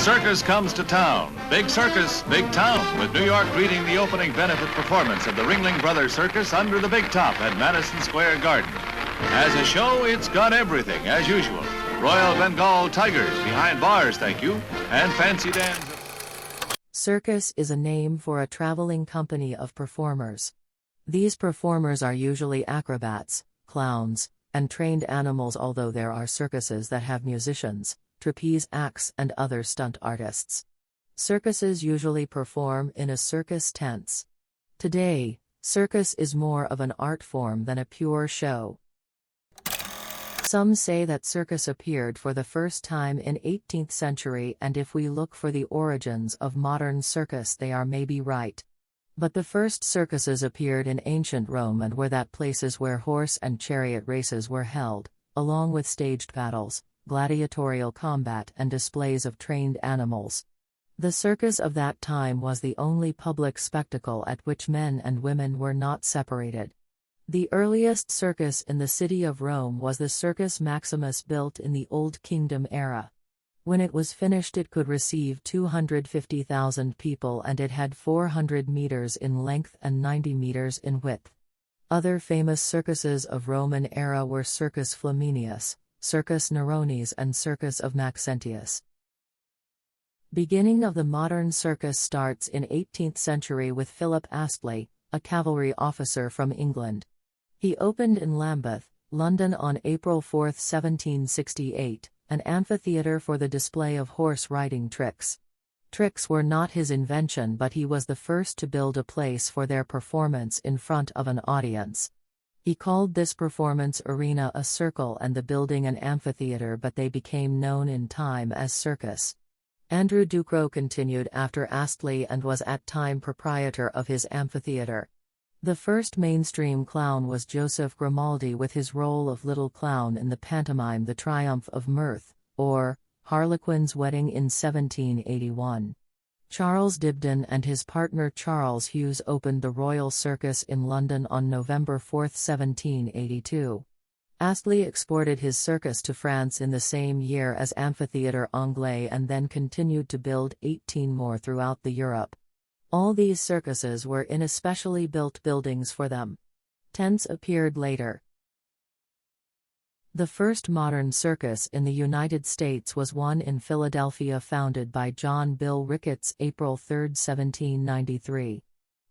circus comes to town. Big circus, big town, with New York greeting the opening benefit performance of the Ringling Brothers Circus under the big top at Madison Square Garden. As a show, it's got everything, as usual. Royal Bengal tigers behind bars, thank you, and fancy dans. Circus is a name for a traveling company of performers. These performers are usually acrobats, clowns, and trained animals, although there are circuses that have musicians, trapeze acts, and other stunt artists. Circuses usually perform in a circus tents. Today, circus is more of an art form than a pure show. Some say that circus appeared for the first time in 18th century, and if we look for the origins of modern circus, they are maybe right. But the first circuses appeared in ancient Rome and were that places where horse and chariot races were held, along with staged battles, gladiatorial combat, and displays of trained animals. The circus of that time was the only public spectacle at which men and women were not separated. The earliest circus in the city of Rome was the Circus Maximus, built in the Old Kingdom era. When it was finished, it could receive 250,000 people, and it had 400 meters in length and 90 meters in width. Other famous circuses of Roman era were Circus Flaminius, Circus Neronis, and Circus of Maxentius. Beginning of the modern circus starts in 18th century with Philip Astley, a cavalry officer from England. He opened in Lambeth, London on April 4, 1768, an amphitheatre for the display of horse riding tricks. Tricks were not his invention, but he was the first to build a place for their performance in front of an audience. He called this performance arena a circle and the building an amphitheatre, but they became known in time as circus. Andrew Ducrot continued after Astley and was at time proprietor of his amphitheatre. The first mainstream clown was Joseph Grimaldi, with his role of Little Clown in the pantomime The Triumph of Mirth, or Harlequin's Wedding, in 1781. Charles Dibdin and his partner Charles Hughes opened the Royal Circus in London on November 4, 1782. Astley exported his circus to France in the same year as Amphitheatre Anglais, and then continued to build 18 more throughout Europe. All these circuses were in especially built buildings for them. Tents appeared later. The first modern circus in the United States was one in Philadelphia, founded by John Bill Ricketts, April 3, 1793.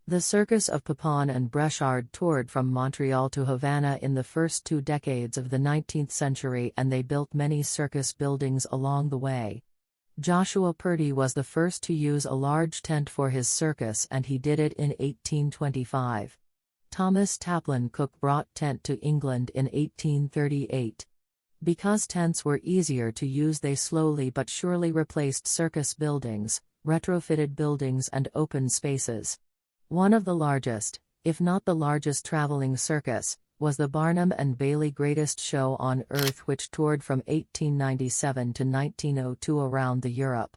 The Circus of Pepin and Breschard toured from Montreal to Havana in the first 2 decades of the 19th century, and they built many circus buildings along the way. Joshua Purdy was the first to use a large tent for his circus, and he did it in 1825. Thomas Taplin Cook brought tent to England in 1838. Because tents were easier to use, they slowly but surely replaced circus buildings, retrofitted buildings, and open spaces. One of the largest, if not the largest, traveling circus was the Barnum and Bailey Greatest Show on Earth, which toured from 1897 to 1902 around Europe.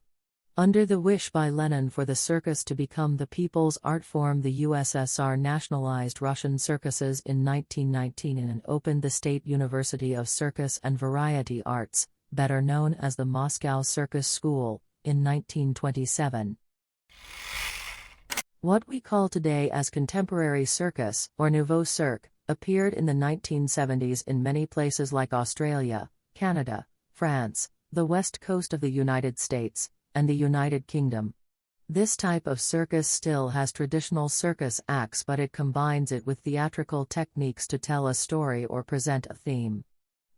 Under the wish by Lenin for the circus to become the people's art form, the USSR nationalized Russian circuses in 1919 and opened the State University of Circus and Variety Arts, better known as the Moscow Circus School, in 1927. What we call today as contemporary circus, or nouveau cirque, appeared in the 1970s in many places like Australia, Canada, France, the west coast of the United States, and the United Kingdom. This type of circus still has traditional circus acts, but it combines it with theatrical techniques to tell a story or present a theme.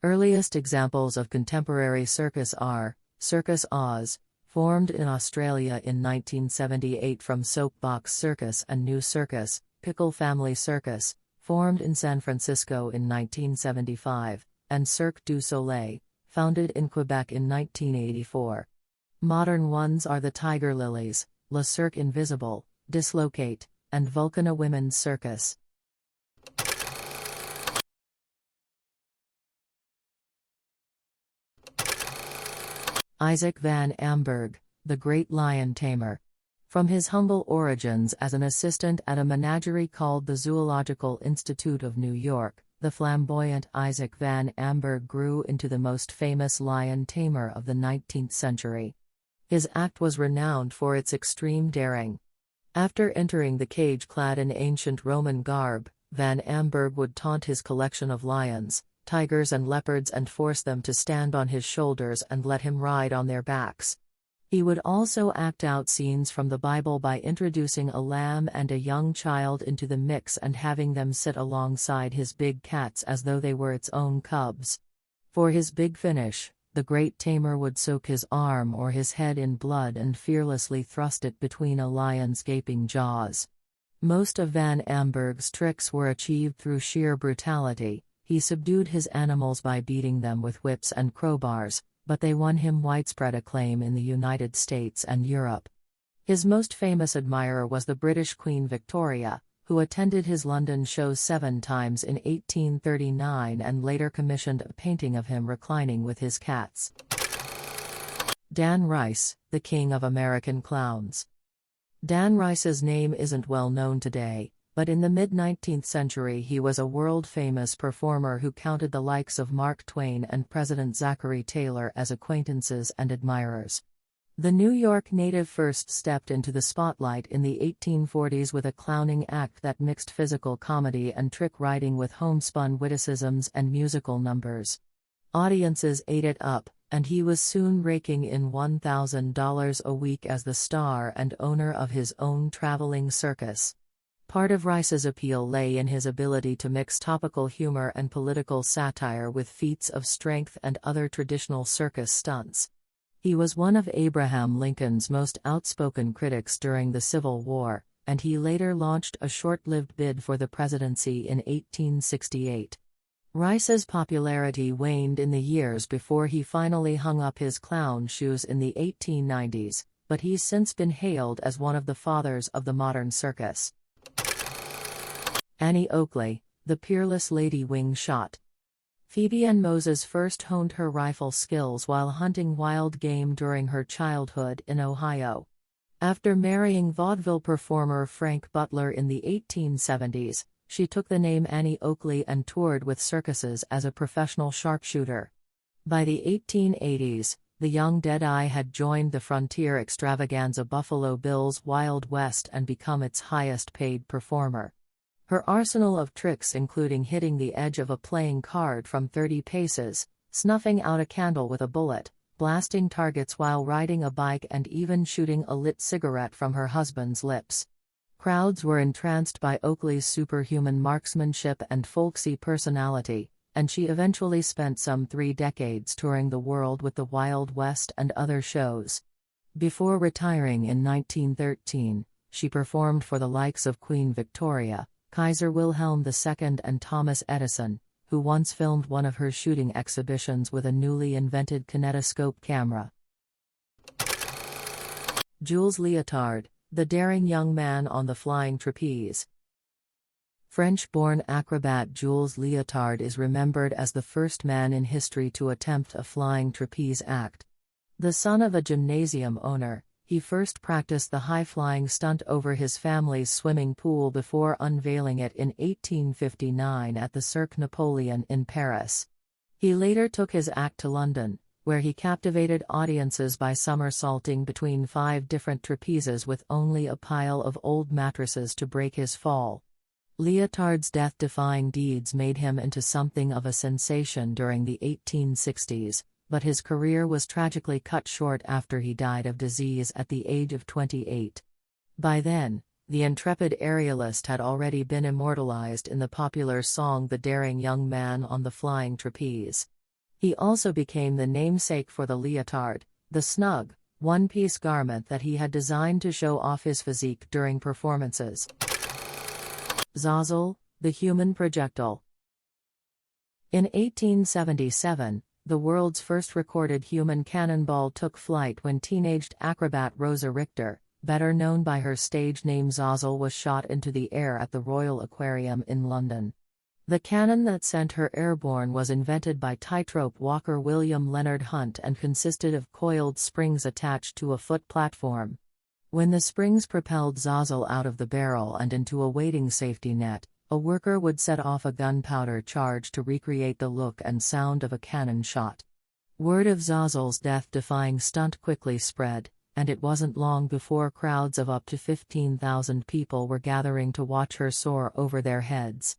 Earliest examples of contemporary circus are Circus Oz, formed in Australia in 1978 from Soapbox Circus, and New Circus, Pickle Family Circus, formed in San Francisco in 1975, and Cirque du Soleil, founded in Quebec in 1984. Modern ones are the Tiger Lilies, Le Cirque Invisible, Dislocate, and Vulcana Women's Circus. Isaac van Amberg, the Great Lion Tamer. From his humble origins as an assistant at a menagerie called the Zoological Institute of New York, the flamboyant Isaac van Amberg grew into the most famous lion tamer of the 19th century. His act was renowned for its extreme daring. After entering the cage clad in ancient Roman garb, Van Amberg would taunt his collection of lions, tigers and leopards and force them to stand on his shoulders and let him ride on their backs. He would also act out scenes from the Bible by introducing a lamb and a young child into the mix and having them sit alongside his big cats as though they were its own cubs. For his big finish, the great tamer would soak his arm or his head in blood and fearlessly thrust it between a lion's gaping jaws. Most of Van Amberg's tricks were achieved through sheer brutality. He subdued his animals by beating them with whips and crowbars, but they won him widespread acclaim in the United States and Europe. His most famous admirer was the British Queen Victoria, who attended his London shows 7 times in 1839 and later commissioned a painting of him reclining with his cats. Dan Rice, the king of American clowns. Dan Rice's name isn't well known today, but in the mid-19th century he was a world-famous performer who counted the likes of Mark Twain and President Zachary Taylor as acquaintances and admirers. The New York native first stepped into the spotlight in the 1840s with a clowning act that mixed physical comedy and trick riding with homespun witticisms and musical numbers. Audiences ate it up, and he was soon raking in $1,000 a week as the star and owner of his own traveling circus. Part of Rice's appeal lay in his ability to mix topical humor and political satire with feats of strength and other traditional circus stunts. He was one of Abraham Lincoln's most outspoken critics during the Civil War, and he later launched a short-lived bid for the presidency in 1868. Rice's popularity waned in the years before he finally hung up his clown shoes in the 1890s, but he's since been hailed as one of the fathers of the modern circus. Annie Oakley, the peerless lady wing shot. Phoebe Ann Moses first honed her rifle skills while hunting wild game during her childhood in Ohio. After marrying vaudeville performer Frank Butler in the 1870s, she took the name Annie Oakley and toured with circuses as a professional sharpshooter. By the 1880s, the young Deadeye had joined the frontier extravaganza Buffalo Bill's Wild West and become its highest-paid performer. Her arsenal of tricks including hitting the edge of a playing card from 30 paces, snuffing out a candle with a bullet, blasting targets while riding a bike and even shooting a lit cigarette from her husband's lips. Crowds were entranced by Oakley's superhuman marksmanship and folksy personality, and she eventually spent some 3 decades touring the world with the Wild West and other shows. Before retiring in 1913, she performed for the likes of Queen Victoria, Kaiser Wilhelm II and Thomas Edison, who once filmed one of her shooting exhibitions with a newly invented kinetoscope camera. Jules Liotard, the daring young man on the flying trapeze. French-born acrobat Jules Liotard is remembered as the first man in history to attempt a flying trapeze act. The son of a gymnasium owner, he first practiced the high-flying stunt over his family's swimming pool before unveiling it in 1859 at the Cirque Napoleon in Paris. He later took his act to London, where he captivated audiences by somersaulting between 5 different trapezes with only a pile of old mattresses to break his fall. Liotard's death-defying deeds made him into something of a sensation during the 1860s, but his career was tragically cut short after he died of disease at the age of 28. By then, the intrepid aerialist had already been immortalized in the popular song The Daring Young Man on the Flying Trapeze. He also became the namesake for the leotard, the snug, one-piece garment that he had designed to show off his physique during performances. Zazel, the human projectile. In 1877, the world's first recorded human cannonball took flight when teenaged acrobat Rosa Richter, better known by her stage name Zazel, was shot into the air at the Royal Aquarium in London. The cannon that sent her airborne was invented by tightrope walker William Leonard Hunt and consisted of coiled springs attached to a foot platform. When the springs propelled Zazel out of the barrel and into a waiting safety net, a worker would set off a gunpowder charge to recreate the look and sound of a cannon shot. Word of Zazel's death-defying stunt quickly spread, and it wasn't long before crowds of up to 15,000 people were gathering to watch her soar over their heads.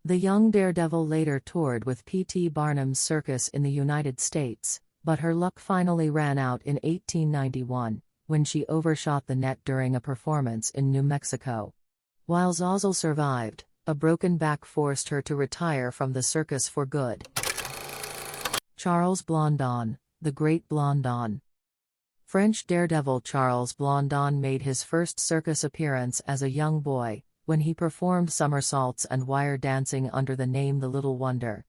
The young daredevil later toured with P.T. Barnum's circus in the United States, but her luck finally ran out in 1891, when she overshot the net during a performance in New Mexico. While Zazel survived, a broken back forced her to retire from the circus for good. Charles Blondin, the Great Blondin. French daredevil Charles Blondin made his first circus appearance as a young boy, when he performed somersaults and wire dancing under the name The Little Wonder.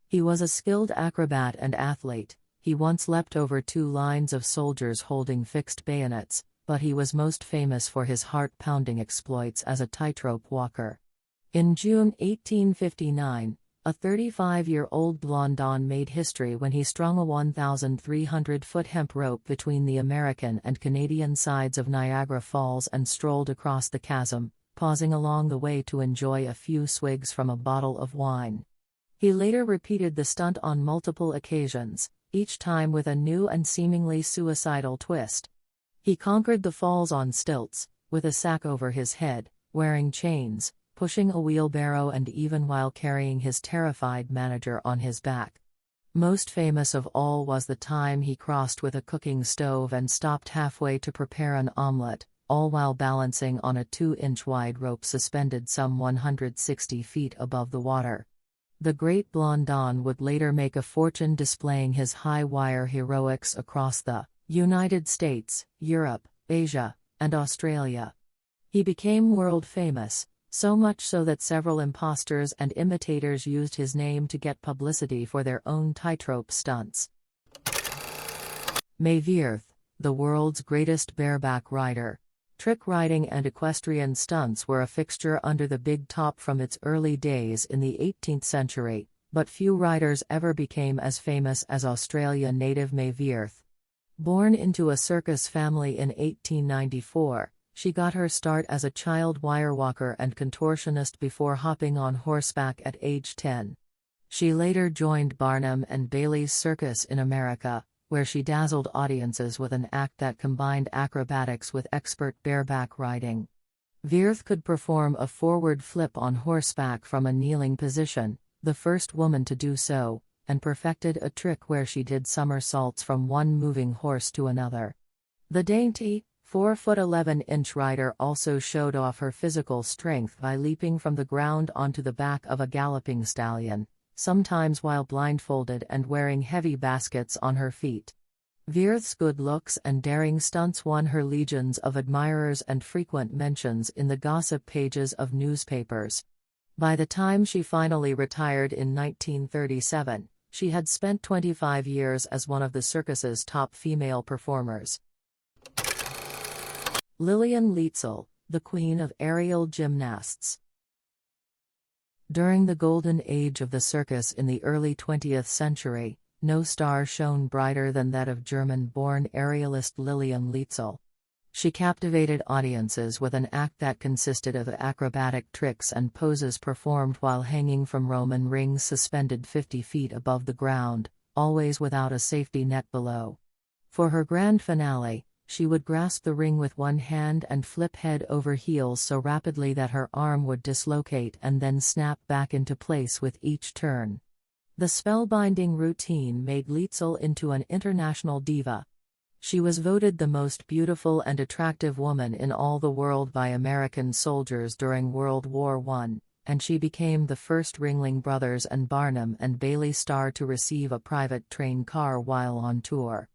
He was a skilled acrobat and athlete. He once leapt over 2 lines of soldiers holding fixed bayonets, but he was most famous for his heart-pounding exploits as a tightrope walker. In June 1859, a 35-year-old Blondin made history when he strung a 1,300-foot hemp rope between the American and Canadian sides of Niagara Falls and strolled across the chasm, pausing along the way to enjoy a few swigs from a bottle of wine. He later repeated the stunt on multiple occasions, each time with a new and seemingly suicidal twist. He conquered the falls on stilts, with a sack over his head, wearing chains, pushing a wheelbarrow, and even while carrying his terrified manager on his back. Most famous of all was the time he crossed with a cooking stove and stopped halfway to prepare an omelette, all while balancing on a 2-inch-wide rope suspended some 160 feet above the water. The Great Blondin would later make a fortune displaying his high-wire heroics across the United States, Europe, Asia, and Australia. He became world-famous, so much so that several imposters and imitators used his name to get publicity for their own tightrope stunts. May Vierth, the world's greatest bareback rider. Trick riding and equestrian stunts were a fixture under the big top from its early days in the 18th century, but few riders ever became as famous as Australia native May Vierth. Born into a circus family in 1894, she got her start as a child wirewalker and contortionist before hopping on horseback at age 10. She later joined Barnum and Bailey's circus in America, where she dazzled audiences with an act that combined acrobatics with expert bareback riding. Vierth could perform a forward flip on horseback from a kneeling position, the first woman to do so, and perfected a trick where she did somersaults from one moving horse to another. The dainty, 4'11" rider also showed off her physical strength by leaping from the ground onto the back of a galloping stallion, sometimes while blindfolded and wearing heavy baskets on her feet. Vierth's good looks and daring stunts won her legions of admirers and frequent mentions in the gossip pages of newspapers. By the time she finally retired in 1937, she had spent 25 years as one of the circus's top female performers. Lillian Lietzel, the queen of aerial gymnasts. During the golden age of the circus in the early 20th century, no star shone brighter than that of German-born aerialist Lillian Lietzel. She captivated audiences with an act that consisted of acrobatic tricks and poses performed while hanging from Roman rings suspended 50 feet above the ground, always without a safety net below. For her grand finale, she would grasp the ring with one hand and flip head over heels so rapidly that her arm would dislocate and then snap back into place with each turn. The spellbinding routine made Lietzel into an international diva. She was voted the most beautiful and attractive woman in all the world by American soldiers during World War I, and she became the first Ringling Brothers and Barnum and Bailey star to receive a private train car while on tour.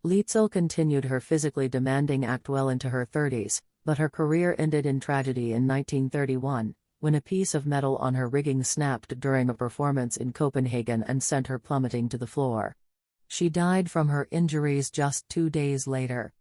Lietzel continued her physically demanding act well into her 30s, but her career ended in tragedy in 1931, when a piece of metal on her rigging snapped during a performance in Copenhagen and sent her plummeting to the floor. She died from her injuries just 2 days later.